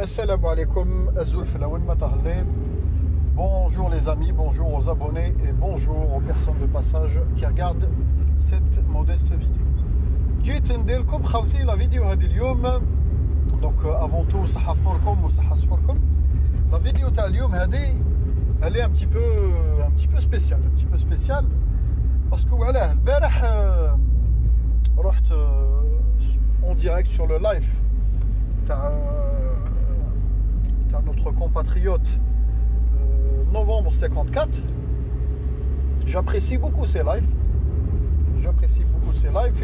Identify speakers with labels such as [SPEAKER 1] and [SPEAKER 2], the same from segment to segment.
[SPEAKER 1] Assalamu alaikum, Azul Filaouen Matahli. Bonjour les amis, bonjour aux abonnés et bonjour aux personnes de passage qui regardent cette modeste vidéo. جيت نديرلكم خاوتي لا فيديو هذه اليوم دونك avant tout صحة فطوركم وصحة سحوركم. La vidéo تاع اليوم هذه elle est un petit peu spéciale parce que علاه البارح رحت en direct sur le live تاع notre compatriote Novembre 54. J'apprécie beaucoup ces lives. Ils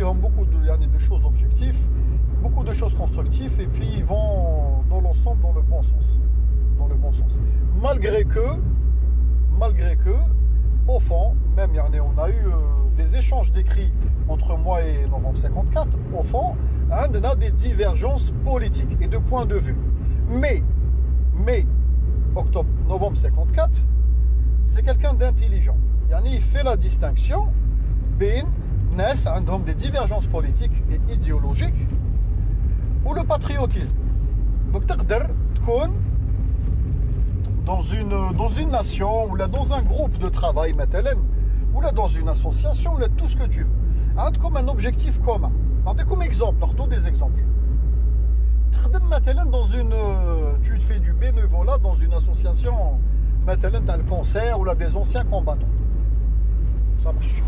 [SPEAKER 1] ont beaucoup de choses objectives, beaucoup de choses constructives, et puis ils vont dans l'ensemble dans le bon sens. Malgré que, au fond, même on a eu des échanges d'écrits entre moi et Novembre 54. Au fond, on a des divergences politiques et de points de vue. Mais Novembre 54, c'est quelqu'un d'intelligent. Il fait la distinction entre ناس عندهم des divergences politiques et idéologiques ou le patriotisme. Donc تقدر تكون dans une nation ou là dans un groupe de travail مثلا ou là dans une association ou là tout ce que tu veux. عندكم un objectif commun. نعطيكم exemple, ناخذوا des exemples. تخدم مثلا tu fais du bénévolat dans une association مثلا تاع le cancer ou là des anciens combattants. Ça marche.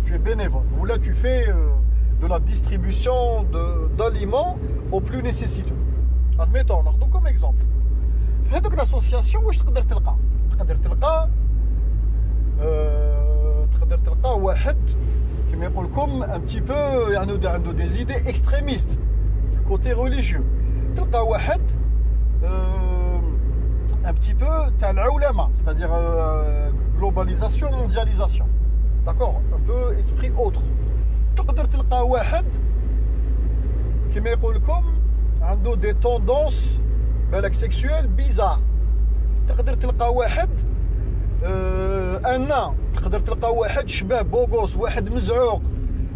[SPEAKER 1] Tu es bénévole, ou là tu fais de la distribution d'aliments aux plus nécessiteux. Admettons, donc comme exemple, في هذوك l'association واش تقدر تلقى واحد كما يقول لكم un petit peu عنده des idées extrémistes في côté religieux. تلقى واحد un petit peu تاع العولمه, c'est-à-dire globalisation, mondialisation. D'accord, un peu esprit autre. تقدر تلقى واحد كما يقول لكم عنده des tendances بالك sexuelles bizarres. تقدر تلقى واحد انا تقدر تلقى واحد شباب بوغوس, واحد مزعوق,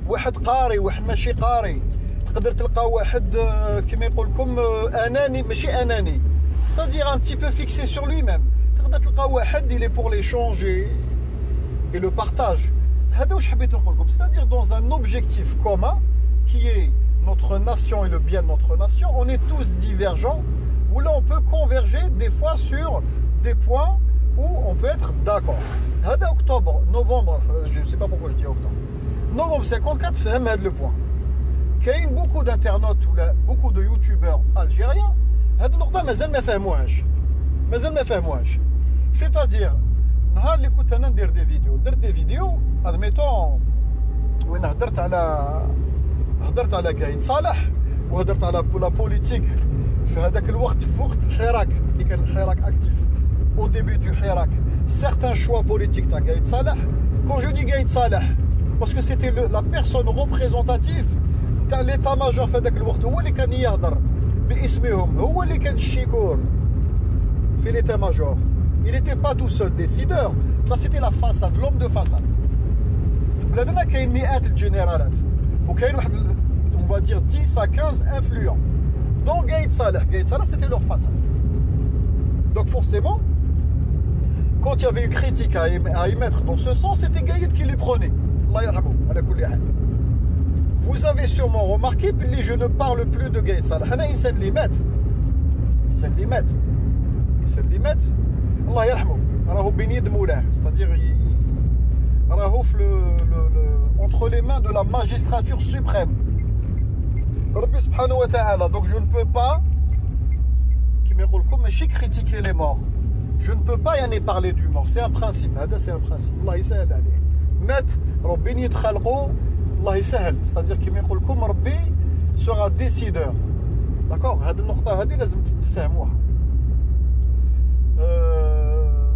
[SPEAKER 1] واحد قاري, واحد ماشي قاري. تقدر تلقى واحد كما يقول لكم اناني ماشي اناني, c'est-à-dire un petit peu fixé sur lui-même. تقدر تلقى واحد il est pour l'échange et le partage. C'est-à-dire dans un objectif commun qui est notre nation et le bien de notre nation, on est tous divergents, où là on peut converger des fois sur des points où on peut être d'accord. Novembre, je ne sais pas pourquoi je dis octobre. Novembre 54 fait le point. Il y a beaucoup d'internautes ou beaucoup de youtubeurs algériens, c'est-à-dire نهار اللي كنت انا ندير درت دي فيديو ادميتون وين هضرت على قايد صالح وهضرت على لا بوليتيك في هذاك الوقت, في وقت الحراك اللي كان الحراك اكتيف او ديبي دو حراك. certains choix politiques تاع قايد صالح. quand je dis قايد صالح parce que c'était la personne représentative تاع l'état major في هذاك الوقت, هو اللي كان يهضر باسمهم, هو اللي كان الشيكور في l'état major. Il n'était pas tout seul décideur. Ça c'était la façade, l'homme de façade. بلادنا كاين مئات الجنرالات وكاين واحد on va dire 10 à 15 influents. Donc قايد صالح c'était leur façade. Donc forcément quand il y avait une critique à émettre dans ce sens, c'était Gaïd qui les prenait. Allah yarhamou ala kulli hal. Vous avez sûrement remarqué que je ne parle plus de Gaïd Salah. أنا إنسان اللي مات الله يرحمه راهو بين يد مولاه, c'est-à-dire راهو entre les mains de la magistrature suprême ربي سبحانه وتعالى. Donc je ne peux pas كما يقول لكم ماشي critiquer les morts, je ne peux pas parler du mort, c'est un principe. هذا c'est un principe. الله يسهل عليه, مات ربي يتخلقوا الله يسهل, c'est-à-dire كما يقول لكم ربي sera décideur. d'accord, هذه النقطة هذه لازم تفهموها.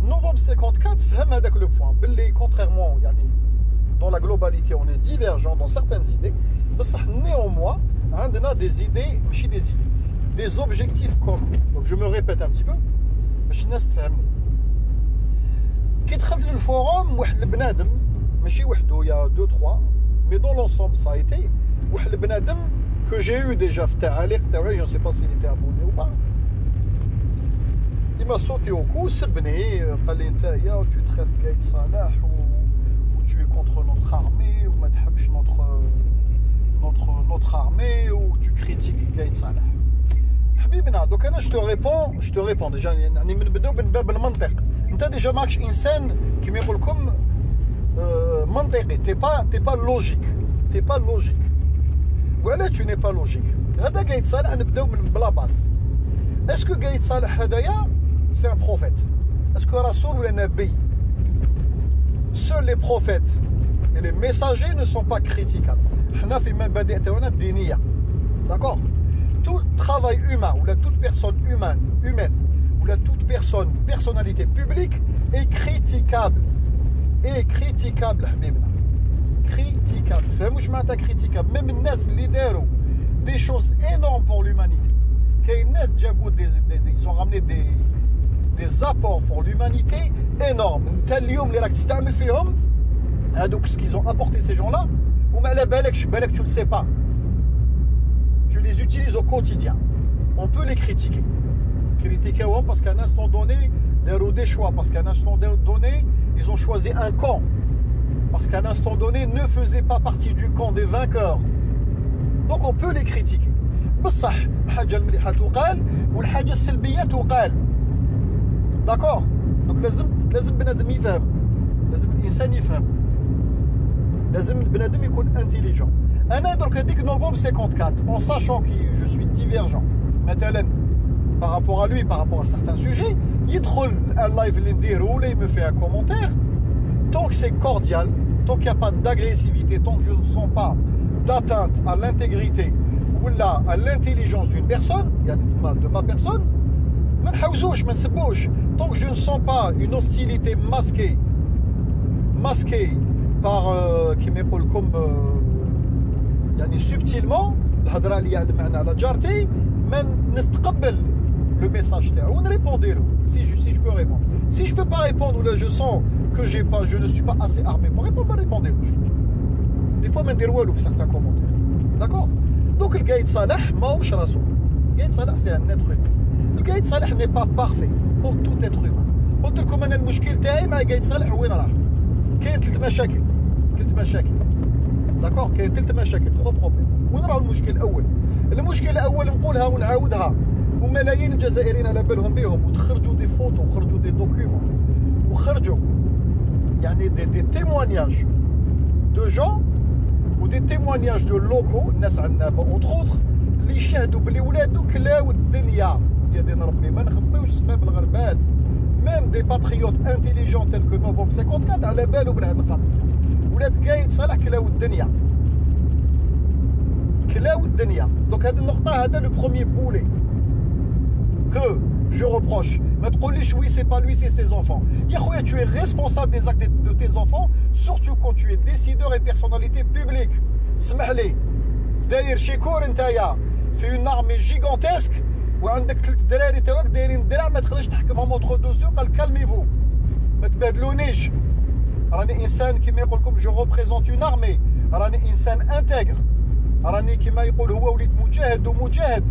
[SPEAKER 1] Novembre 54 فهم هذاك le point باللي contrairement dans la globalité on est divergent dans certaines idées, بصح néanmoins عندنا des idées ماشي des objectifs communs. donc je me répète un petit peu باش الناس تفهمني. كي دخلت للفوروم واحد البنادم ماشي وحده, il y a 2-3 mais dans l'ensemble ça a été واحد البنادم que j'ai eu déjà في تعاليق تاعي, je ne sais pas s'il était abonné ou pas. il m'a sauté au cou, سبني قال لي نتايا tu traites Gaïd Salah ou tu es contre notre armée ou ما تحبش notre armée ou tu critiques Gaïd Salah. حبيبنا دوك انا je te réponds déjà يعني نبداو من باب المنطق. انت ديجا ماكش انسان كيما يقول لكم منطقي, t'es pas logique. وعلاش tu n'es pas logique. هذا Gaïd Salah نبداو من بلا باز. Est-ce que Gaïd Salah هدايا c'est un prophète? Est-ce que Rasoul ou un nabi? Seuls les prophètes et les messagers ne sont pas critiquables. حنا في مبادئ تاعنا الدينية. D'accord? Tout travail humain ou toute personne humaine ou toute personnalité publique est critiquable. حبيبنا. Critiquable. فهموا واش معناتها critiquable. Même الناس اللي داروا des choses énormes pour l'humanité. كاين ناس جابوا ils ont ramené des apports pour l'humanité énormes. انت اليوم اللي راك تستعمل فيهم هذوك ce qu'ils ont apporté ces gens-là وما على بالكش tu le sais pas. Tu les utilises au quotidien. On peut les critiquer. Critiquer parce qu'à un instant donné, des choix. Parce qu'à un instant donné, ils ont choisi un camp. Parce qu'à un instant donné, ne faisaient pas partie du camp des vainqueurs. Donc on peut les critiquer. بصح الحاجة المليحة تقال والحاجة السلبية تقال. D'accord? Donc لازم بنادم يفهم. لازم الإنسان يفهم. لازم البنادم يكون intelligent. أنا درك هذيك نوفمبر 54 en sachant que je suis divergent مثلا par rapport à lui, par rapport à certains sujets, يدخل اللايف اللي نديرو ولا me fait un commentaire. Tant que c'est cordial, tant qu'il n'y a pas d'agressivité, tant que je ne sens pas d'atteinte à l'intégrité ou là à l'intelligence d'une personne, de ma personne, ما نحوزوش ما نسبوش. Tant que je ne sens pas une hostilité masquée par كيما يقول لكم يعني subtilement الهضره اللي المعنى على جارتي ما نستقبل le message تاعو ونريبوندي له si je peux répondre. Si je peux pas répondre ou là je sens que je ne suis pas assez armé pour répondre, pas répondre. Des fois ما ندير والو في certains commentaires. D'accord? Donc le Gaïd Salah ماهوش راسو. Gaïd Salah c'est un être humain. Le Gaïd Salah n'est pas parfait comme tout être humain. قلت لكم انا المشكل تاعي مع Gaïd Salah وين راه؟ كاين ثلاث مشاكل. داكور كاين ثلاث مشاكل 3 بروبليم. وين راه المشكل الاول نقولها ونعاودها وملايين الجزائريين على بالهم بهم وتخرجوا دي فوتو وخرجوا دي دوكيومون وخرجوا يعني دي témoignages de gens ou des témoignages de locaux الناس عندنا entre autres اللي يشاهدوا بلي ولادو كلاو الدنيا يا دين ربي ما نخطيوش سما بالغربال. même des patriotes intelligents tels que Novembre 54 على بالو بهاد القضيه. ولاد قايد صالح كلاو الدنيا. Donc هذه النقطة هذا le premier boulet que je reproche. ما تقوليش oui c'est pas lui c'est ses enfants. يا خويا tu es responsable des actes de tes enfants surtout quand tu es décideur et personnalité publique. اسمح لي داير شيكور نتايا في une armée gigantesque وعندك 3 دراري تاعك دايرين الدرع ما تقدرش تحكمهم اونتر دو زو قال كالميفو ما تبادلونيش. راني انسان كيما يقول لكم جو ريبريزونت اون ارمي. راني انسان انتغر. راني كيما يقول هو وليد مجاهد ومجاهد.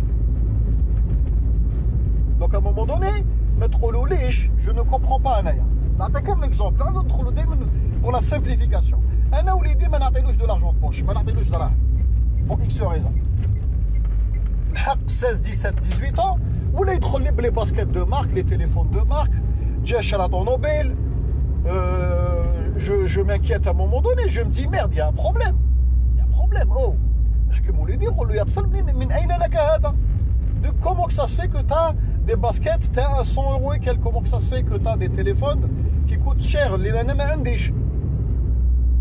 [SPEAKER 1] دونك ا مومون دوني ما تقولوليش جو نو كومبرون با. انايا نعطيكم اكزومبل انا ندخلوا دائما بور لا سامبليفيكاسيون. انا وليدي ما نعطيلوش دو لارجون بوش ما نعطيلوش دراهم بور اكس ريزون. الحق 16 17 18 ans ولا يدخل لي بلي باسكيت دو مارك لي تليفون دو مارك جا شرا طونوبيل. je m'inquiète à un moment donné, je me dis merde, il y a un problème. Oh, نحكم وليدي نقول له يا طفل من أين لك هذا؟ De comment que ça se fait que tu as des baskets tu as 100 € et quelques, comment que ça se fait que tu as des téléphones qui coûtent cher اللي أنا ما عنديش.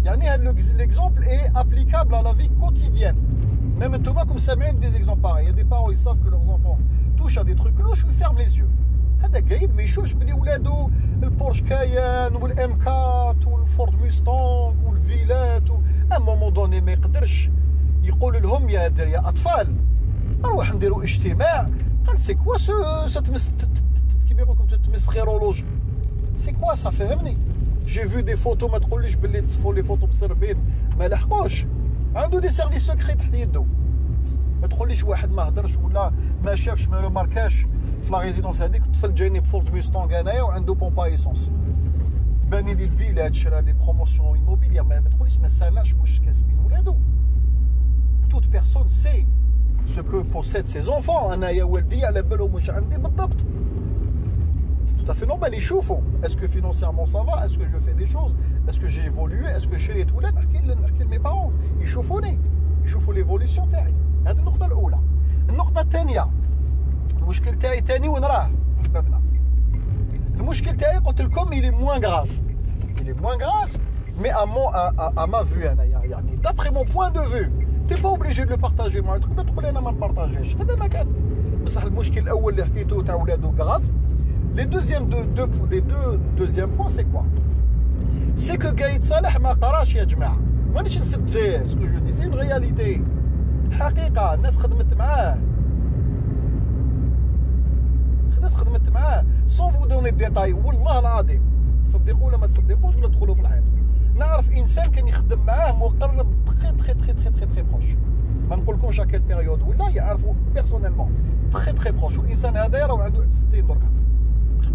[SPEAKER 1] يعني l'exemple est applicable à la vie quotidienne. Même Thomas comme ça mène des exemples pareils. Il y a des parents ils savent que leurs enfants touchent à des trucs louches ils ferment les yeux. هذا قايد ما يشوفش بلي ولادو البورش كايان والام 4 والفورد موستانغ والفيلات ا مومون دوني ما يقدرش يقول لهم يا اطفال نروح نديروا اجتماع. قال سي كوا سو كيما يقول لكم تمسخيرولوجي سي كوا سا فهمني. جي فيو دي فوتو ما تقوليش باللي تصفوا لي فوتو مسربين ما لحقوش عنده دي سيرفيس سكري تحت يدو. ما تقوليش واحد ما هدرش ولا ما شافش ما ماركاش في لا ريزيدونس هذيك الطفل جايني بفورد ميستونغ انايا وعنده بومبا ايسونس باني لي الفيلاج شرا دي بروموسيون ايموبيليا ما تقوليش ما سامعش واش كاسبين ولادو توت بيرسون سي ce que possèdent ses enfants. أنا ولدي على بالهم واش عندي بالضبط. Tout à fait normal. يشوفوا est-ce que financièrement ça va, est-ce que je fais des choses, est-ce que j'ai évolué, est-ce que شريت ولا نحكي لمي بارون يشوفوني يشوفوا ليفوليسيون تاعي. هذه النقطة الأولى. النقطة الثانية المشكل تاعي ثاني وين راه حبابنا. المشكل تاعي قلت لكم il est moins grave. Il est moins grave mais à ma vue يعني d'après mon point de vue. T'es pas obligé de le partager معايا تقدر تقول انا ما نبارطاجيش هذا ما كان بصح المشكل الاول اللي حكيته تاع ولادو غراف لي دوزيام بوين سي كوا سي كو قايد صالح ما قراش يا جماعه مانيش نسب فيه سكو جو دي سي اون رياليتي حقيقه الناس خدمت معاه سون فو دوني ديتاي والله العظيم تصدقوا ولا ما تصدقوش ولا تدخلوا في الحيط نعرف انسان كان يخدم معاه مقرب تري بروش ما نقولكمش على كيل بيريود ولا يعرفوا بيرسونيلمون تري بروش والانسان هذا راه عنده 60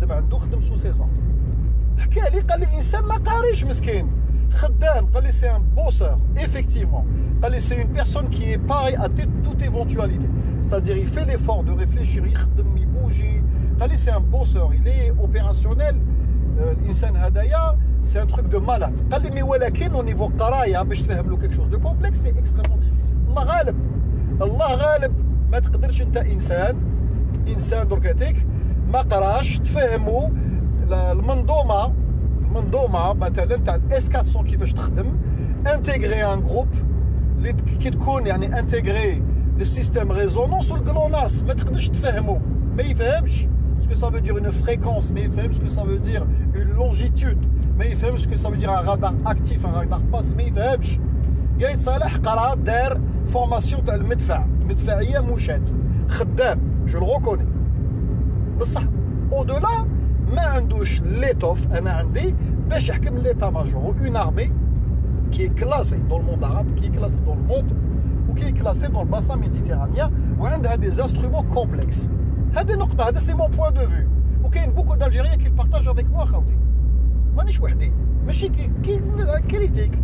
[SPEAKER 1] درك خدم سو سيزون حكى لي قال لي انسان ما قاريش مسكين خدام قال لي سي ان بوسور effectivement قال لي سي اون بيرسون كي est parée à toute éventualité c'est-à-dire il fait l'effort de réfléchir يخدم يبوجي قال لي سي ان بوسور il est opérationnel الانسان هذايا سي ان تروك دو مالاد قال لي مي ولكن او نيفو قرايه باش تفهم له كيك شوز دو كومبلكس سي اكستريمون ديفيسيل الله غالب ما تقدرش انت انسان دركاتيك ما قراش تفهموا المنظومه مثلا تاع الاس 400 كيفاش تخدم انتيغري ان جروب اللي كي تكون يعني انتيغري للسيستيم ريزونونس والكلوناس ما تقدرش تفهموا ما يفهمش ce que ça veut dire une fréquence, mais il fait ce que ça veut dire une longitude, mais il fait ce que ça veut dire un radar actif, un radar passe, mais il fait قايد صالح قرا دار فورماسيون تاع المدفعيه موشات خدام جو لو ريكوني بصح او دولا ما عندوش ليتوف انا عندي باش يحكم ليتا ماجور اون ارمي كي كلاسي دون الموند عرب كي كلاسي دون الموند وكي كلاسي دون الباسان ميديتيرانيا وعندها دي انسترومون كومبلكس هذه نقطة هذا سي مون بوين دو فيو وكاين بوكو دالجيريان كي البارطاج افيك موا خاوتي مانيش وحدي ماشي كي كريتيك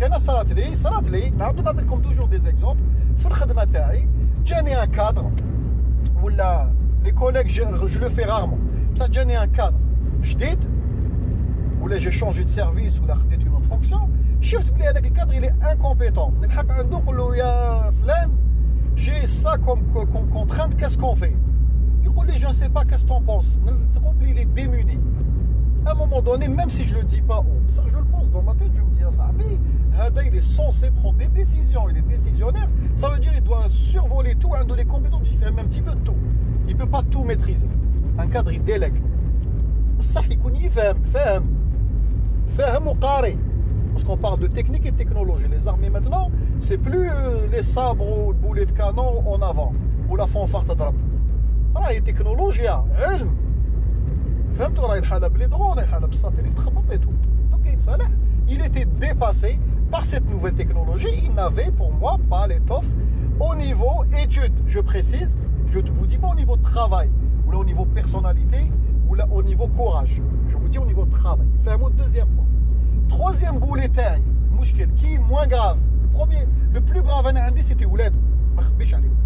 [SPEAKER 1] انا صرات لي نعاودو نعطيكم توجور دي زيكزومبل في الخدمة تاعي جاني ان كادر ولا لي كوليك جو لو في رارمون بصح جاني ان كادر جديد ولا جي شونجي دو سيرفيس ولا خديت اون اوت فونكسيون شفت بلي هذاك الكادر يلي انكومبيتون نلحق عنده نقول له يا فلان j'ai ça comme contrainte, qu'est-ce qu'on fait? Il dit, je ne sais pas, qu'est-ce que tu en penses? Il est démuni. À un moment donné, même si je ne le dis pas, ça, je le pense dans ma tête, je me dis, ah, ça, mais Hada, il est censé prendre des décisions, il est décisionnaire. Ça veut dire qu'il doit survoler tout, un de les compétences, il fait même un petit peu de tout. Il ne peut pas tout maîtriser. Un cadre, il délègue. Ça, il connaît, فاهم وقاري. Parce qu'on parle de technique et de technologie. Les armées maintenant, c'est plus les sabres ou le boulet de canon en avant ou la fanfare تضرب. راهي تكنولوجيا علم. فهمتوا راهي الحالة بلي درون راهي الحالة بالساتellite تخبط et tout. Donc قايد صالح, il était dépassé par cette nouvelle technologie. Il n'avait pour moi pas l'étoffe au niveau études. Je précise, je ne vous dis pas au niveau travail ou là au niveau personnalité ou là au niveau courage. Je vous dis au niveau travail. Fais-moi le deuxième point. Troisième boulet تاعي مشكل qui est moins grave. Le plus grave انا عندي c'était ولاد ما نخبيش عليهم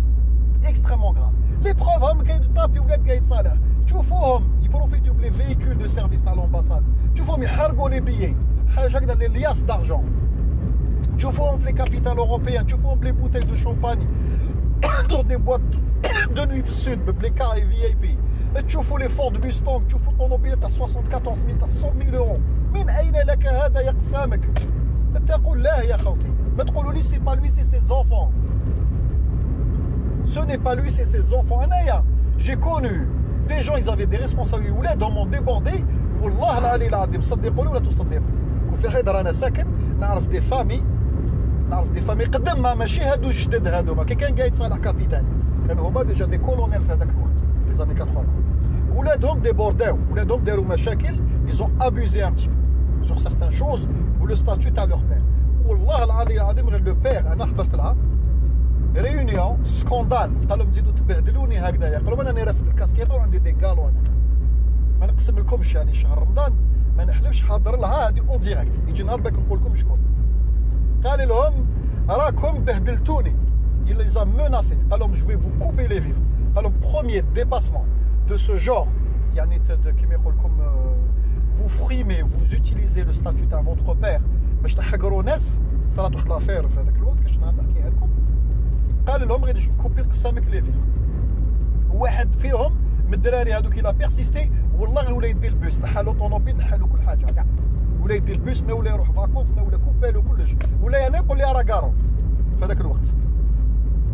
[SPEAKER 1] extrêmement grave. Les preuves هم كاين طابي ولاد قايد صالح تشوفوهم يبروفيتو بلي فيكول دو سيرفيس تاع لومباساد تشوفوهم يحرقوا لي بيي حاجه هكذا لي لياس دارجون تشوفوهم في لي كابيتال اوروبيان تشوفوهم بلي بوتيل دو شامباني dans des boîtes de nuit في السود بلي كاري في اي بي تشوفوا لي فورد بيستونغ تشوفوا طوموبيل تاع 74000 تاع 100000 يورو من أين لك هذا يا قسامك؟ تقول لا يا خوتي ما تقولوا لي سي با لوي سي سي زونفون ce n'est pas lui c'est ses enfants انايا j'ai connu des gens ils avaient des responsabilités ولادهم m'ont débordé والله العلي العظيم صدقوني ولا تصدقوا وفي حيدر انا ساكن نعرف دي فامي قدام ماشي هادو الجداد هادو كي كان قايد صالح كابيتان كانوا هما ديجا دي كولونيل في هذاك الوقت لي زاني 80 ولادهم ديبورداو ولادهم داروا مشاكل ils ont abusé un petit peu sur certaines choses ou le statut تاع leur père والله العلي العظيم غير لو بير انا حضرت لها ريونيون سكوندال قال لهم تزيدوا تبهدلوني هكذايا قالوا انا رافد الكاسكيطه وعندي دي كالو انا ما نقسم لكمش يعني شهر رمضان ما نحلفش حاضر لها هذه اون ديريكت يجي نهار باك نقول لكم شكون قال لهم راكم بهدلتوني il les a menacés قال لهم je vais vous couper les vivres قال لهم premier dépassement de ce genre يعني كيما يقول لكم vous frimez vous utilisez le statut d'un votre père باش تحقروا ناس صارت واحد لافير في هذاك الوقت كاش نحكيها لكم قال لهم غير نكوبي قسامك لي فيفر واحد فيهم من الدراري هذوك الى بيرسيستي والله ولا يدي البوس نحالو طوموبيل نحالو كل حاجه كاع ولا يدي البوس ما ولا يروح فاكونس ما ولا كوبالو كلش ولا انا يقول لي راه كارو في هذاك الوقت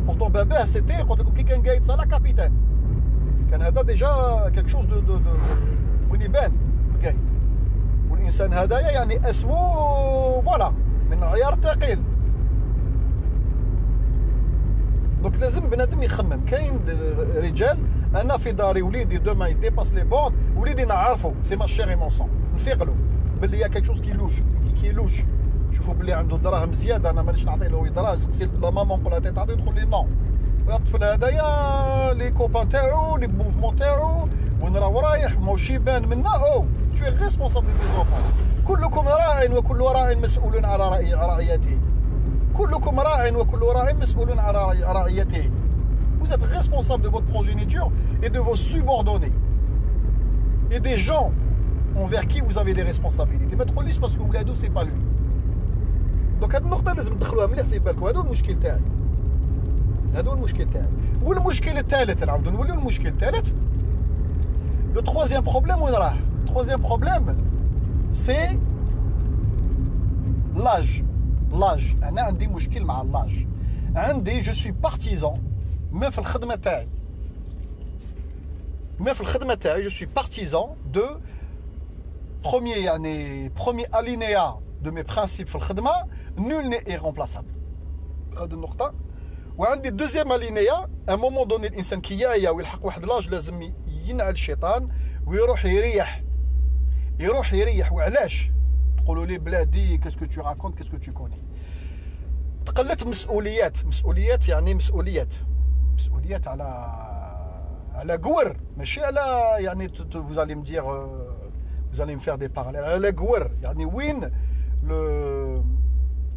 [SPEAKER 1] بورتون باباه سيتي قلت لكم كي كان قايد صالح كابيتان كان هذا ديجا كيك شوز دو وين يبان قايد والانسان هذايا يعني اسمه فوالا من عيار ثقيل دونك لازم بنادم يخمم كاين رجال انا في داري وليدي دوما يديباس لي بورد وليدي نعرفو سي ما شيغي مون سون نفيقلو باللي يا كيك شوز كيلوش شوفوا باللي عنده دراهم زياده انا مانيش نعطي له دراهم سقسي لا ماما نقول لها تعطي تقول لي نو الطفل هذايا لي كوبان تاعو لي موفمون تاعو وين راه رايح ماهوش يبان منا او تو ريسبونسابل دي زونفون كلكم راع وكل راع مسؤول على رعيته كلكم راع وكل راع مسؤول على رعيته vous êtes responsable de votre progéniture et de vos subordonnés et des gens envers qui vous avez des responsabilités ما تقوليش باسكو ولادو سي با لوي دونك هاد النقطه لازم تدخلوها مليح في بالكم هادو المشكل تاعي هادو المشكل تاعي والمشكل الثالث نعاودو نوليو المشكل الثالث لو ترويزيام بروبليم وين راه ترويزيام بروبليم سي لاج انا عندي مشكل مع اللاج عندي جو سوي بارتيزان ما في الخدمه تاعي جو سوي بارتيزان دو premier يعني premier alinéa de mes principes في الخدمه nul n'est irremplaçable هذه النقطه وعندي دوزيام alinéa un moment donné الانسان كي يعيا ويلحق واحد لاج لازم ينعل الشيطان ويروح يريح وعلاش تقولوا لي بلادي كاسكو تو راكونت كاسكو تو كوني تقلت مسؤوليات يعني مسؤوليات على قور ماشي على يعني vous allez me dire vous allez me faire des parallèles على قور يعني وين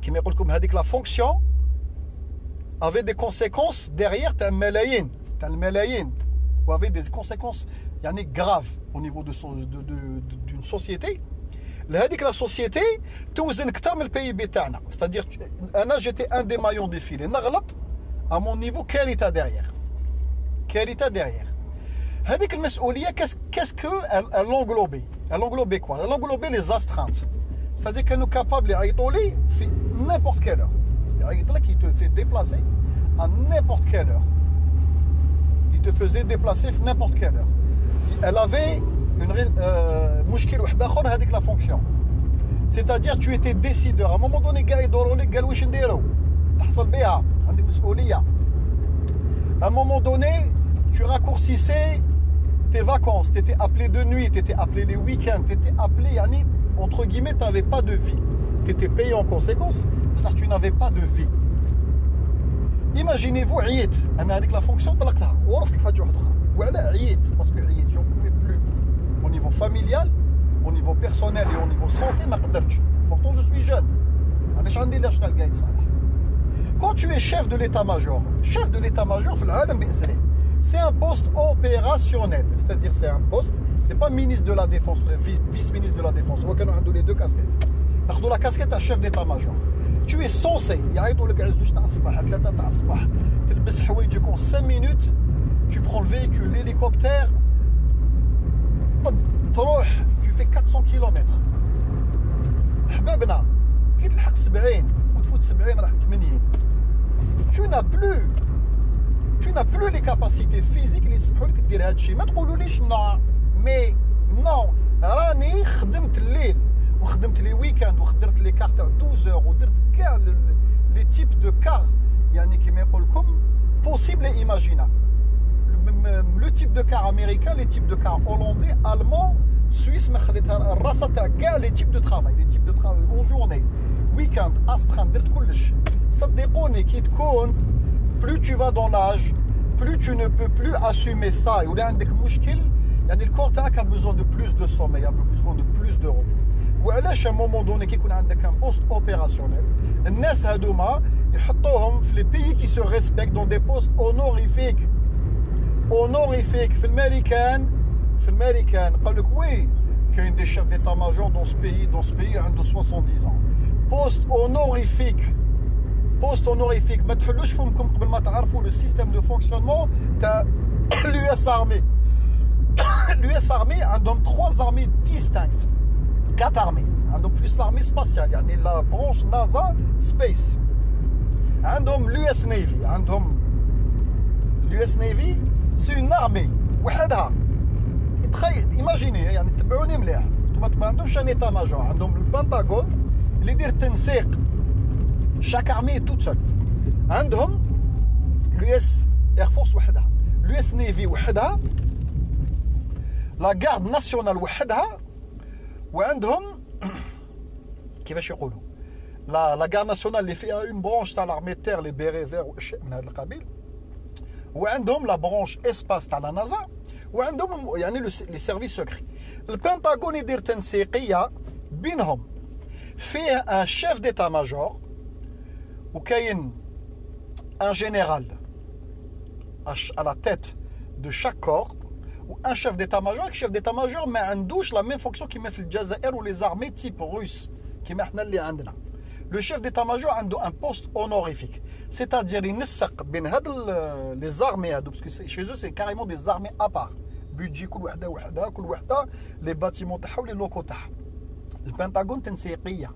[SPEAKER 1] كيما يقول لكم هذيك لا فونكسيون avait des conséquences derrière تاع الملايين و avait des conséquences يعني graves au niveau d'une société لهذيك لا سوسيتي توزن اكثر من البي بي تاعنا ستادير انا جيتي ان دي مايون دي فيلي نغلط ا مون نيفو كارثه ديريير هذيك المسؤوليه كاسكو لونغلوبي كوا لونغلوبي لي زاسترانت ستادير كانوا كابابل يعيطوا لي في نيمبورت كيل اور يعيط لك يتو في ديبلاسي ا نيمبورت كيل اور يتو فوزي ديبلاسي في نيمبورت كيل اور elle avait مشكل واحد اخر هذيك لا فونكسيون c'est-à-dire tu étais décideur à un moment donné كاع يدوروا لك قال واش نديروا تحصل بها عندك مسؤوليه à un moment donné tu raccourcissais tes vacances t'étais appelé de nuit t'étais appelé les week-ends t'étais appelé يعني entre guillemets t'avais pas de vie t'étais payé en conséquence ça tu n'avais pas de vie imaginez-vous عييت انا هذيك لا فونكسيون طلقتها ورحت لحاجه واحده اخرى وعلى عييت باسكو عييت جو au niveau familial, au niveau personnel et au niveau santé, pourtant je suis jeune. Quand tu es chef de l'état-major, c'est un poste opérationnel, c'est-à-dire c'est un poste, c'est pas ministre de la défense, vice-ministre de la défense, on a les deux casquettes. Dans la casquette à chef d'état-major, tu es censé, en 5 minutes, tu prends le véhicule, l'hélicoptère, tu fais 400 km حبابنا كي تلحق 70 وتفوت 70 راح 80 tu n'as plus les capacités physiques اللي يسمحوا لك دير هذا الشيء ما تقولوليش نو مي نو راني خدمت الليل وخدمت لي ويكاند وخدرت لي كارت تاع 12 ودرت كاع لي تيب دو كار يعني كيما يقول لكم بوسيبل اي ايماجينابل le type de car américain, les types de car hollandais, allemands, suisses, les types de travail en journée, week-end, astreinte, صدقوني كي تكون plus tu vas dans l'âge, plus tu ne peux plus assumer ça. Et عندك مشكل يعني الكور تاعك a besoin de plus de sommeil, a besoin de plus de repos. وعلاش à un moment donné كي يكون عندك un poste opérationnel الناس هذوما يحطوهم في les pays qui se respectent dans des postes honorifiques. في الامريكان قال لك وي كاين des chefs d'état-major dans ce pays عنده 70 ans. Poste honorifique. ما تحلوش فمكم قبل ما تعرفوا le système de fonctionnement تاع l'US Army. L'US Army عندهم 3 armées distinctes. 4 armées. عندهم plus l'armée spatiale يعني la branche NASA Space. عندهم l'US Navy. عندهم l'US Navy c'est une armée وحدها. تخيل imaginez يعني تبعوني مليح. انتم ما عندهمش un état major. عندهم البنتاغون اللي يدير تنسيق. chaque armée est toute seule. عندهم l'US Air Force وحدها. l'US Navy وحدها. la garde nationale وحدها. وعندهم كيفاش يقولوا لا garde nationale اللي فيها une branche تاع l'armée de terre les bérets verts واشياء من هذا القبيل. وعندهم لا برونش اسباس تاع لا نازا. وعندهم يعني لي سيرفيس سكري. البنتاغون يدير تنسيقيه بينهم فيه ان شيف ديتا ماجور وكاين ان جينيرال à la tête de chaque corps وان شيف ديتا ماجور. الشيف ديتا ماجور ما عندوش لا ميم فونكسيون كيما في الجزائر ولي زارمي تيب روس كيما احنا اللي عندنا. Le chef d'état-major a un poste honorifique, c'est-à-dire il نسق بين هاد les armées هادو parce que chez eux c'est carrément des armées à part. budget كل وحده les bâtiments تاعها ولي لوكو تاعها. البنتاغون تنسيقيه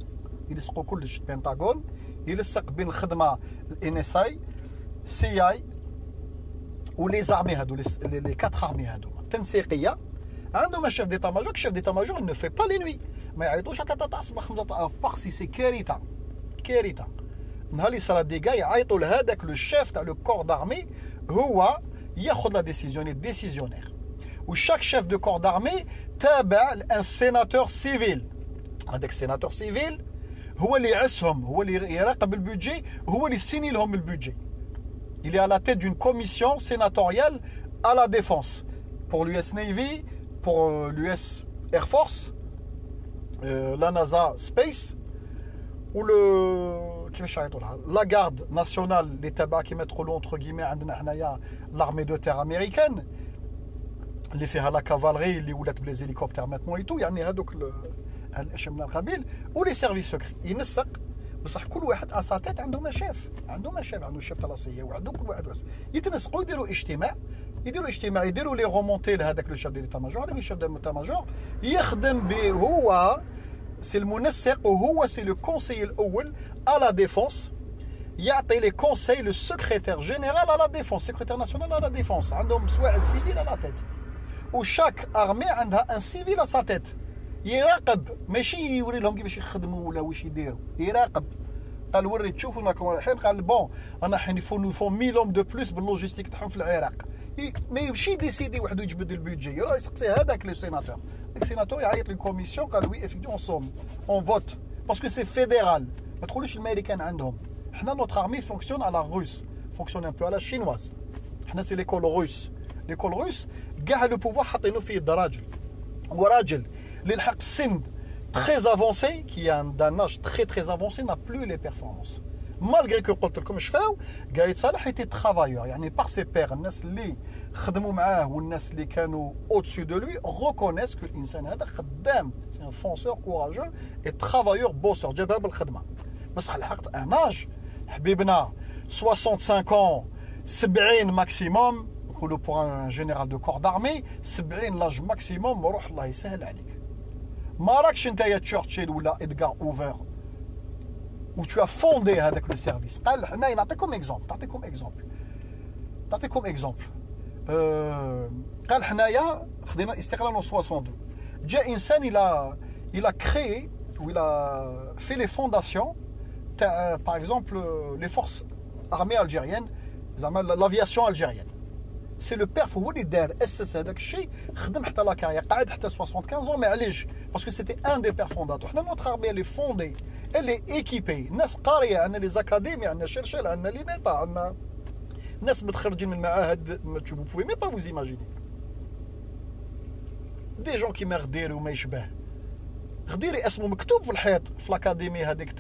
[SPEAKER 1] يلصقوا كلش. البنتاغون يلصق بين الخدمه NSA CI ولي زارمي هادو les 4 armées هادو تنسيقيه. عندهم شيف d'état-major. الشيف d'état-major il ne fait pas les nuits. ما يعيطوش حتى تاع الصباح 5 تاع بارسي سي كارثه. نهار اللي صرا ديكا يعيطوا لهذاك لو شيف تاع لو كور دارمي هو ياخذ لا ديسيزيون ديسيزيونير. وشاك شيف دو كور دارمي تابع ان سيناتور سيفيل. هذاك السيناتور سيفيل هو اللي يعسهم، هو اللي يراقب البودجي، هو اللي يسيني لهم البودجي. Il est à la tête d'une commission sénatoriale à la défense pour l'US Navy, pour l'US Air Force, la NASA Space ou la garde nationale, les tabacs qui mettent entre guillemets l'armée de terre américaine, les fait la cavalerie, les ولات les hélicoptères maintenant et tout, يعني هذوك الاشياء من القبيل ou les services secrets. ينسق بصح كل واحد اساتيت عندهم شيف، عنده الشيف تاع لاصيه وعنده كل واحد يتنسقوا يديروا اجتماع يديروا لي رومونتي لهذاك لو شيف ديال ليتا ماجور. هذاك الشيف ديال ليتا ماجور يخدم به هو سي المنسق وهو سي لو كونسيي الاول à la défense. يعطي لي كونساي لو سكرتير جينيرال à la défense, سكرتير ناسيونال à la défense. عندهم سواعد سيفيل à la tête وشاك ارمي عندها ان سيفيل à sa tête. يراقب ماشي يوري لهم كيفاش يخدموا ولا واش يديروا، يراقب. قال وري تشوفوا راكم رايحين. قال بون انا حين يفون 1000 هوم دو بلوس باللوجيستيك تاعهم في العراق. ما يمشي ديسيدي وحده يجبد البيدجي، يروح يسقسي هذاك لو سيناتور. داك السيناتور يعيط للكوميسيون قال وي افيكتيفون سوم اون فوت باسكو سي فيدرال. ما تقولوش الامريكان عندهم، حنا نوتر ارمي فونكسيون على روس، فونكسيون ان بو على شينواز. حنا سي ليكول روس. ليكول روس كاع لو بوفوار حاطينو فيه الراجل. وراجل اللي لحق السن très avancé, qui a un âge très avancé, n'a plus les performances. Malgré que قلت لكم شفاو قايد صالح était travailleur, يعني par ses pairs الناس اللي خدموا معاه والناس اللي كانوا au-dessus de lui reconnaissent que الانسان هذا خدام. c'est un fonceur courageux et travailleur bosseur جابها بالخدمه. بصح لحقت ان âge حبيبنا 65 ans 70 maximum. نقولوا pour un général de corps d'armée 70 l'âge maximum. روح الله يسهل عليك. ما راكش نتايا تشورشيل ولا ادغار اوفر و tu as fondé هذاك لو سيرفيس. قال حنايا نعطيكم اكزومبل قال حنايا خدينا الاستقلال 62. جاء انسان il a créé ou il a fait les fondations par exemple les forces armées algériennes, l'aviation algérienne. C'est le père هو اللي دار اسس هذاك الشيء. خدم حتى لا كارير قعد حتى 75 ans. معليش باسكو سيتي ان دي بير فونداتور. حنا نوتر ارمي اللي فوندي اللي ايكيبي ناس قاريه. عندنا لي زاكاديمي، عندنا شرشل، عندنا لي نيطا، عندنا الناس متخرجين من المعاهد vous pouvez même pas vous imaginer. Des gens qui مغدير وما يشبه غديري اسمه مكتوب في الحيط في الاكاديمي هذيك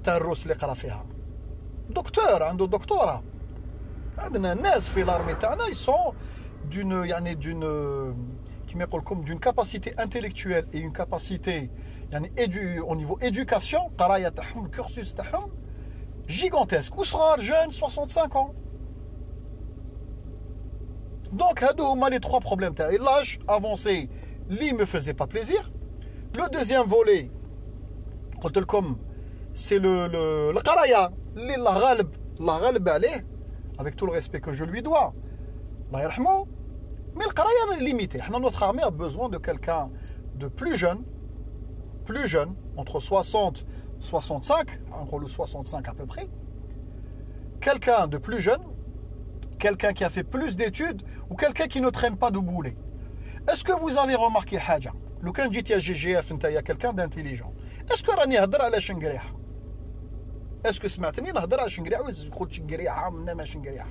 [SPEAKER 1] تاع الروس اللي قرا فيها دكتور عنده دكتوراه. عندنا ناس في لارمي تاعنا يسون دون يعني دون كيما يقول لكم دون كاباسيتي انتيليكتويل اي اون كاباسيتي يعني او نيفو ايدوكاسيون قرايه تاعهم الكورسوس تاعهم جيغانتيسك وصغار جون 65 ans. Donc هادو هما لي 3 بروبليم تاعي. L'âge avancé اللي me faisait pas plaisir. Le deuxième volet قلت لكم c'est القرايه اللي الله غالب عليه avec tout le respect que je lui dois الله يرحمه. Mais القرايه limitée. حنا notre armée a besoin de quelqu'un de plus jeune entre 60 65 entre le 65 à peu près, quelqu'un de plus jeune, quelqu'un qui a fait plus d'études ou quelqu'un qui ne traîne pas de boulet. Est-ce que vous avez remarqué حاجه لو كان جيت يا جي جي اف انت يا quelqu'un d'intelligent اسكو راني نهضر على شنقريحه اسكو سمعتني نهضر على شنقريحه ولا قلت شنقريحه منا ما شنقريحه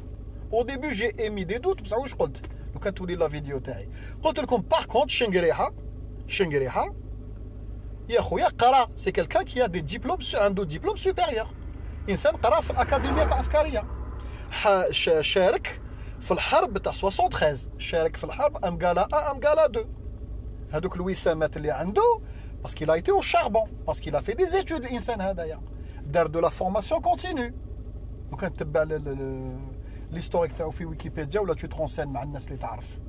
[SPEAKER 1] au début j'ai émis des doutes بصح واش قلت لو كان تولي لا فيديو تاعي قلت لكم par contre شنقريحه يا خويا قرا سي كالكان كي دي ديبلوم عنده ديبلوم سوبيريور انسان قرا في الاكاديميه العسكريه شارك في الحرب تاع 73 شارك في الحرب امقالا 2 هذوك الوسامات اللي عنده باسكو il a été au charbon parce qu'il a fait des études الانسان هذايا دار دو لا فورماسيون كونتينيو. لو كان تتبع ليستوريك تاعو في ويكيبيديا ولا تو ترونسين مع الناس اللي تعرف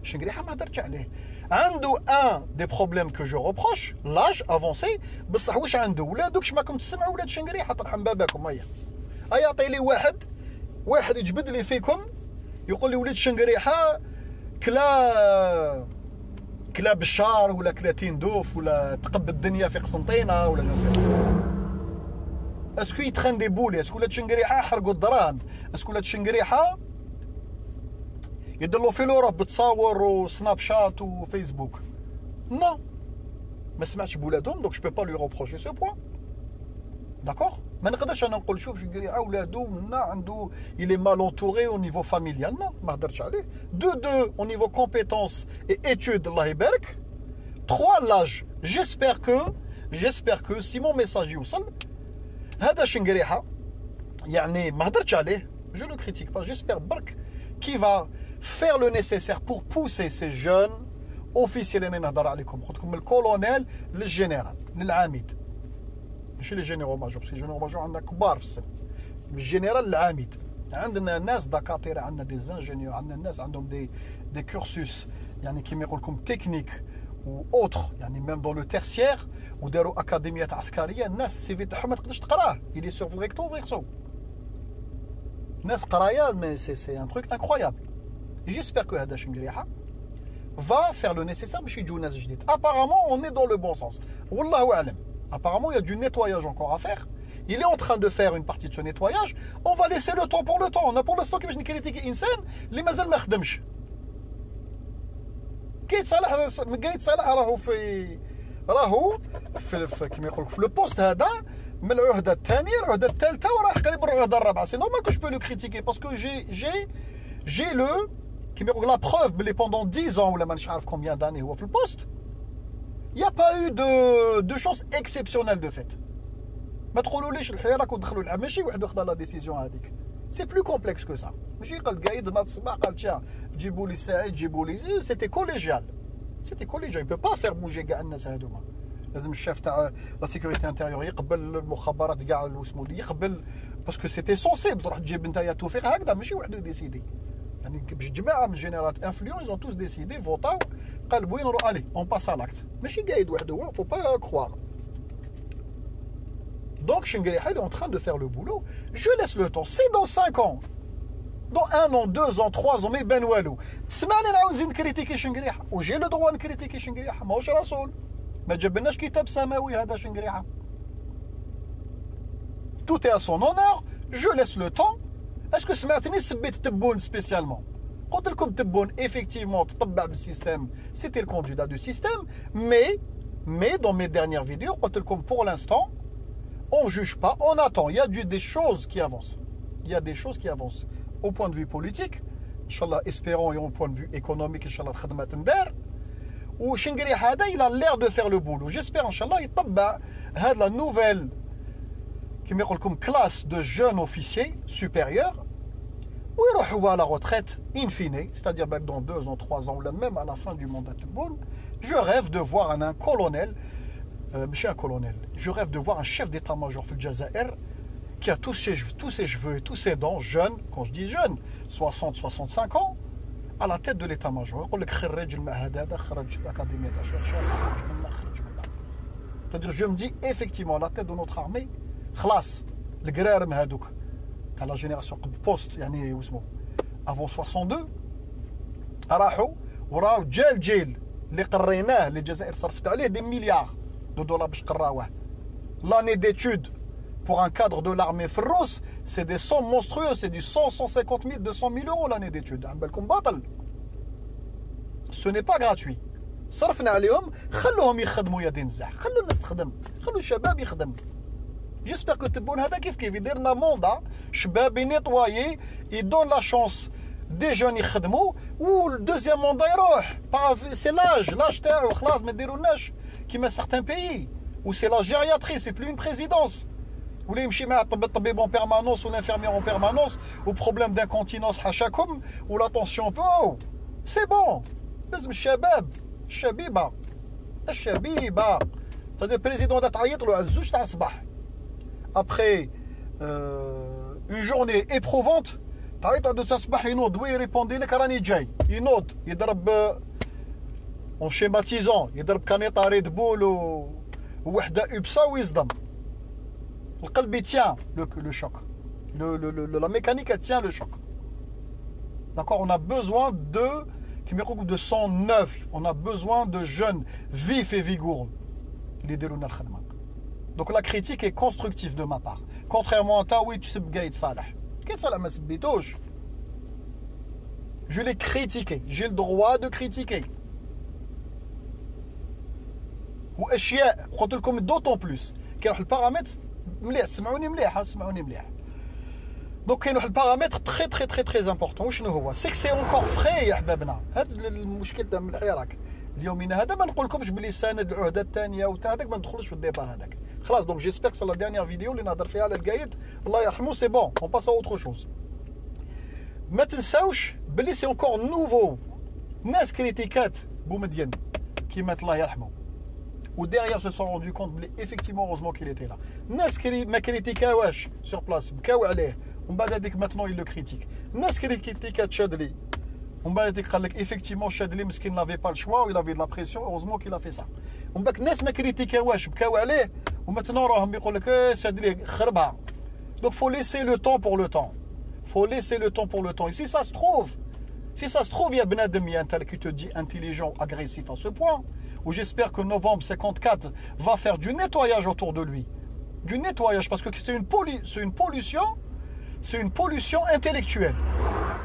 [SPEAKER 1] شنقريحه ما هدرتش عليه. عنده ان دي بروبليم كو جو روبروش لاج افونسي بصح واش عنده ولادك ماكم تسمعوا ولاد شنقريحه طرحم باباكم. هيا يعطي لي واحد يجبد لي فيكم يقول لي ولاد شنقريحه كلا بشار ولا كلا تندوف ولا تقب الدنيا في قسنطينه ولا اسكو يتخان دي بولي اسكو ولاد شنقريحه حرقوا الدراهم اسكو ولاد شنقريحه يدلو في لوروب بتصاور وسناب شات وفيسبوك نو ما سمعتش بولادهم دونك جو بو با لو روبروشي سو بوين داكوغ. ما نقدرش انا نقول شوف شنقريحه ولادو منا عنده يلي مال اونتوري او نيفو فاميليال نو ما هضرتش عليه. دو او نيفو كومبيتونس اي ايتود الله يبارك. 3 لاج جيسبر كو سي مون ميساج يوصل هذا شنقريحه يعني ما هضرتش عليه جو لو كريتيك با جيسبر برك qui va faire le nécessaire pour pousser ces jeunes officiels اللي نهضر عليكم قلت لكم من الكولونيل للجنرال للعميد ماشي لي جينيرو ماجور باسكو جينيرو ماجور عندنا كبار في السن من الجنرال للعميد. عندنا ناس دكاتره عندنا دي زانجينيور عندنا ناس عندهم دي كورسوس يعني كيما يقول لكم تكنيك و اوتر يعني ميم دون لو تيرسيير وداروا اكاديميات عسكريه. الناس السي في تاعهم ما تقدرش تقراه يلي سور في الريكتو فيرسو ناس قرايه مي سي ان تروك انكرويابل. جيسبر كو هذا شنقريحه va faire le nécessaire باش يجوا ناس جديد. apparemment on est dans le bon sens والله اعلم. apparemment il y a du nettoyage encore à faire. il est en train de faire une partie de ce nettoyage. on va laisser le temps pour le temps. on a pour l'instant كيفاش نكريتيكي انسان اللي مازال ما خدمش. قايد صالح راهو في كيما يقول لك في لو بوست هذا من العهده الثانيه العهده الثالثه وراه قريب العهده الرابعه. سي نورمال كو جو بو لو كريتيكي باسكو جي لو كيما يقول لا بروف بلي بوندون 10 ans ولا مانيش عارف كومبيان داني هو في البوست يا با يو دو شونس اكسيبسيونيل دو فيت. ما تقولوليش الحياه راكم تدخلوا العام ماشي وحده خدا لا ديسيزيون هذيك سي بلو كومبلكس كو سا. ماشي قال قايد ناض الصباح قال تشا جيبوا لي سعيد جيبوا لي سيتي كوليجيال يبو با فير بوجي كاع الناس هذوما. لازم الشاف تاع لا سيكوريتي انتيريور يقبل المخابرات كاع واسمو لي يقبل باسكو سيتي سونسيبل تروح تجيب نتايا توفيق هكذا ماشي وحده يديسيدي. يعني باش جماعه من جينيرات انفلونس ايزون توس ديسيدي فوطاو قلبوا ينرو الي اون باس على لاكت ماشي قايد وحده فو با كروار. Donc Shingeriha est en train de faire le boulot. Je laisse le temps. C'est dans 5 ans. Dans 1 an, 2 ans, 3 ans, mais ben walou. تسمعني نعاود نزيد نكريتيكي شنقريحه وجي لو دروا نكريتيكي شنقريحه ماهوش رسول ما جابلناش كتاب سماوي هذا شنقريحه. Tout est à son honneur. Je laisse le temps. Est-ce que سمعتني سبيت تبون سبيسيالمون؟ قلت لكم تبون effectivement تطبع بالسيستم c'était le candidat du système mais dans mes dernières vidéos قلت لكم pour l'instant on juge pas, on attend. Il y a des choses qui avancent. il y a des choses qui avancent. Au point de vue politique, Inch'Allah, espérons, et au point de vue économique, Inch'Allah, الخدمة تندار. وشنقري هذا il a l'air de faire le boulot. J'espère, Inch'Allah, يطبق هذه la nouvelle كما يقول لكم classe de jeunes officiers supérieurs ويروحوا à la retraite in fine, c'est-à-dire dans 2 ans, 3 ans, ou même à la fin du mandat de Boun. Je rêve de voir un colonel, monsieur un colonel, je rêve de voir un chef d'état-major في الجزائر qui a tous ses cheveux et tous ses dents, jeune, quand je dis jeune, 60, 65 ans, à la tête de l'état-major. C'est-à-dire, je me dis, effectivement, à la tête de notre armée, خلاص القرارم هذوك تاع la génération post يعني واسمو avant 62 راحوا وراو جا الجيل اللي قريناه اللي الجزائر صرفت عليه دي مليار دو دولار باش قراوه. L'année d'études pour un cadre de l'armée Ferros, c'est des sommes monstrueuses, c'est du 100, 150 000, 200 000 euros l'année d'études. Ce n'est pas gratuit. صرفنا عليهم خلوهم يخدموا يا دين الزاح خلوا الناس تخدم خلوا الشباب يخدم. J'espère que تبون هذا كيف يديرنا موندا شباب ينيطوايي يدون لا شانس دي جون يخدموا والدوزيام موندا يروح سي لاج تاعو خلاص ما ديرولناش كيما certains pays où c'est la gériatrie, c'est plus une présidence. Vous voulez يمشي مع الطبيب en permanence ou l'infirmière en permanence ou problème d'incontinence حاشاكم ou la tension peu. C'est bon. لازم الشباب الشبيبه c'est-à-dire البريزيدون دا تعيط له على 2 تاع الصباح après une journée éprouvante تعيط على 2 تاع الصباح ينوض ويريبوندي لك راني جاي ينوض يضرب en schématisant يضرب كانيطه ريد بول ووحده ابسا ويصدم. القلب يتيان le choc, la mécanique elle tient le choc. D'accord, on a besoin de sang neuf, on a besoin de jeunes vifs et vigoureux. Donc la critique est constructive de ma part. Contrairement à toi, oui, tu sais Gaïd Salah. Gaïd Salah ma sbitouche. Je l'ai critiqué, j'ai le droit de critiquer. Ou اشياء قلت لكم d'autant plus كاين le paramètre مليح سمعوني مليح. Donc كاين واحد البارامتر très important وشنو هو سي سي اونكور فري يا حبابنا. هذا المشكل تاع مليح راك اليومنا هذا ما نقولكمش بلي ساند العهده الثانيه وتا هذاك ما ندخلوش في الديبا هذاك خلاص. دونك جيسبيغ سي لا ديرنيير فيديو اللي نهضر فيها على القايد الله يرحمه سي بون اون باس ا اوتر شوز. ما تنساوش بلي سي اونكور نوفو ناس كريتيكات بومدين كيما الله يرحمه ou derrière se sont rendus compte effectivement heureusement qu'il était là. Nas ma critiquaouach sur place bkaou عليه ومن بعد هذيك maintenant il le critique. Nas critiquat Chadli ومن بعد هذيك قال لك effectivement Chadli مسكين n'avait pas le choix, il avait de la pression, heureusement qu'il a fait ça. ومن بعد ناس ما critiquaouach بكاو عليه ومثلا راهم يقول لك Chadli خربها. Donc faut laisser le temps pour le temps. Faut laisser le temps pour le temps. Et si ça se trouve il y a Benadem qui te dit intelligent, agressif à ce point, où j'espère que novembre 54 va faire du nettoyage autour de lui. Du nettoyage, parce que c'est une pollution intellectuelle.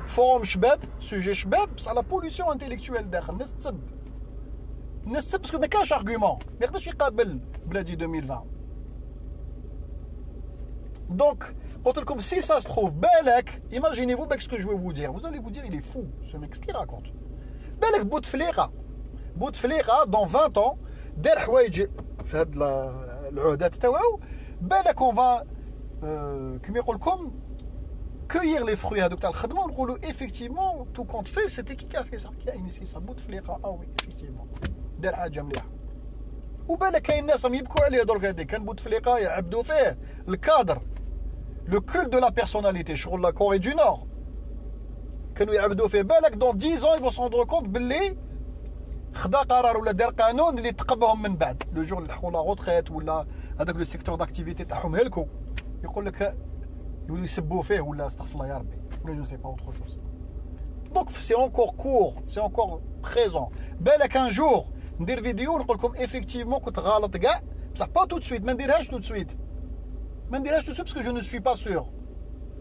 [SPEAKER 1] Forum Shbab, sujet Shbab, c'est la pollution intellectuelle derrière. Parce que mais qu'un argument. Mais Bladi 2020. Donc, comme si ça se trouve, Belek, imaginez-vous ce que je vais vous dire. Vous allez vous dire, il est fou, ce mec, ce qu'il raconte. Belek Bouteflika, dans 20 ans, der Houaïj, fait de l'Oudat Tawaou, Belek, on va, comme cueillir les fruits à Dr. Khadman, effectivement, tout compte fait, c'était qui a fait ça? Qui a initié ça? Bouteflika, ah oui, effectivement. Der Hadjamlia. Ou Belek, il y a une nation, il y a beaucoup de gens qui ont Bouteflika, il y a Abdou Feh, le cadre. Le culte de la personnalité, je la Corée du Nord. Quand nous avons fait بالك dans 10 ans ils vont se rendre compte باللي خدا قرار ولا دار قانون اللي تقبهم من بعد le jour اللي حقوا لا روتريت ولا هذاك لو سيكتور داكتيفيتي تاعهم هلكوا يقول لك يولوا يسبوا فيه ولا استغفر الله يا ربي ولا جو سي با autre chose. Donc c'est encore court, c'est encore présent. بالك un jour ندير فيديو نقول لكم effectivement كنت غلط كاع بصح با tout de suite ما نديرهاش tout de suite. ما نديرهاش tout de suite parce que je ne suis pas sûr.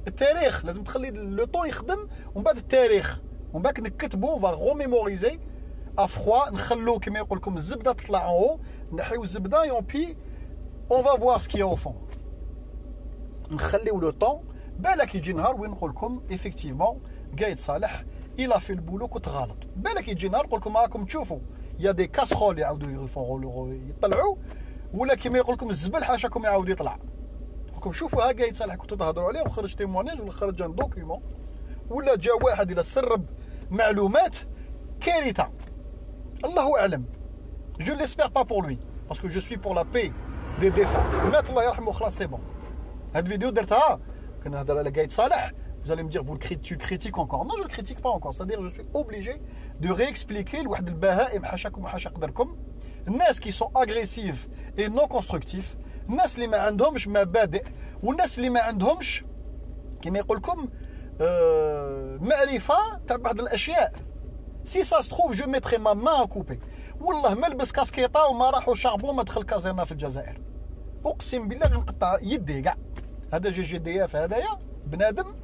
[SPEAKER 1] التاريخ لازم تخلي لو طون يخدم ومن بعد التاريخ ومن بعد نكتبوا on va remémoriser à froid نخلو كما يقول لكم الزبده تطلع en haut نحيو الزبده et puis on va voir ce qu'il y a au fond. نخليو لو طون بالك يجي نهار وين نقول لكم ايفيكتيفمون قايد صالح الى في البولو كنت غلط. بالك يجي نهار نقول لكم راكم تشوفوا يا دي كاسخول يعاودوا يطلعوا، ولا كيما يقول لكم الزبل حاشاكم يعاود يطلع. راكم شوفوا ها قايد صالح كنتوا تهضروا عليه وخرج تيمونيج ولا خرج ان دوكيومون ولا جا واحد الى سرب معلومات كارثه. الله اعلم. Je l'espère pas pour lui parce que je suis pour la paix des défunts. مات الله يرحمه خلاص سي بون. هاد الفيديو درتها كنا نهضر على قايد صالح. Vous allez me dire, tu critiques encore. Non, je ne le critique pas encore. C'est-à-dire, je suis obligé de réexpliquer لواحد البهائم حاشاكم وحاشا قدركم. الناس qui sont agressifs et non constructifs. الناس اللي ما عندهمش مبادئ والناس اللي ما عندهمش كما يقول لكم معرفة تاع بعض الأشياء. Si ça se trouve, je mettrai ma main à couper. والله ما لبس كاسكيطه وما راحوا شعبوا ما دخل كازيرنا في الجزائر. اقسم بالله غنقطع يدي كاع. هذا جي دي اف هذايا بنادم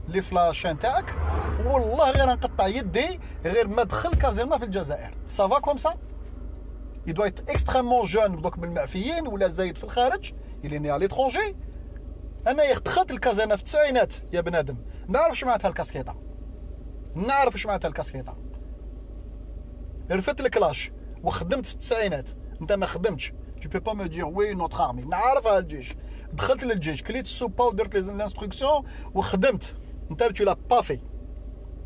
[SPEAKER 1] اللي في لاشين تاعك والله غير نقطع يدي غير ما دخل كازيرنا في الجزائر. سافا كوم سا. Il doit être extrêmement jeune دوك من المعفيين ولا زايد في الخارج اللي ني على ليترونجي. انا دخلت الكازيرنا في التسعينات يا بنادم نعرف اش معناتها الكاسكيطه. نعرف اش معناتها الكاسكيطه. رفدت الكلاش وخدمت في التسعينات. انت ما خدمتش. Tu peux pas me dire oui notre armée. نعرفها الجيش. دخلت للجيش كليت السوبا ودرت لي لانستركسيون وخدمت. انت tu l'as pas fait.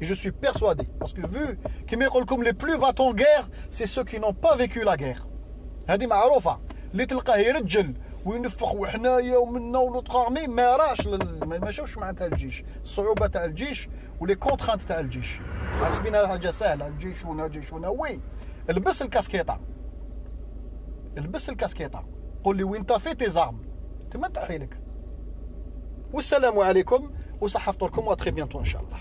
[SPEAKER 1] Et je suis persuadé parce que vu كيما يقول لكم les plus va-t-en guerre c'est ceux qui n'ont pas vécu la guerre. هذه معروفه. اللي تلقاه يرجل وينفخ وحنايا ومنا ولوطخ ارمي ما راش ما شافش معناتها الجيش، الصعوبه تاع الجيش ولي كونترانت تاع الجيش. حاسبينها حاجه سهله الجيشونه جيشونه. وي البس الكاسكيطه. البس الكاسكيطه. قول لي وين طافي تي زارم. تما تحيلك. والسلام عليكم وصحة فطوركم وتري بيانتو ان شاء الله.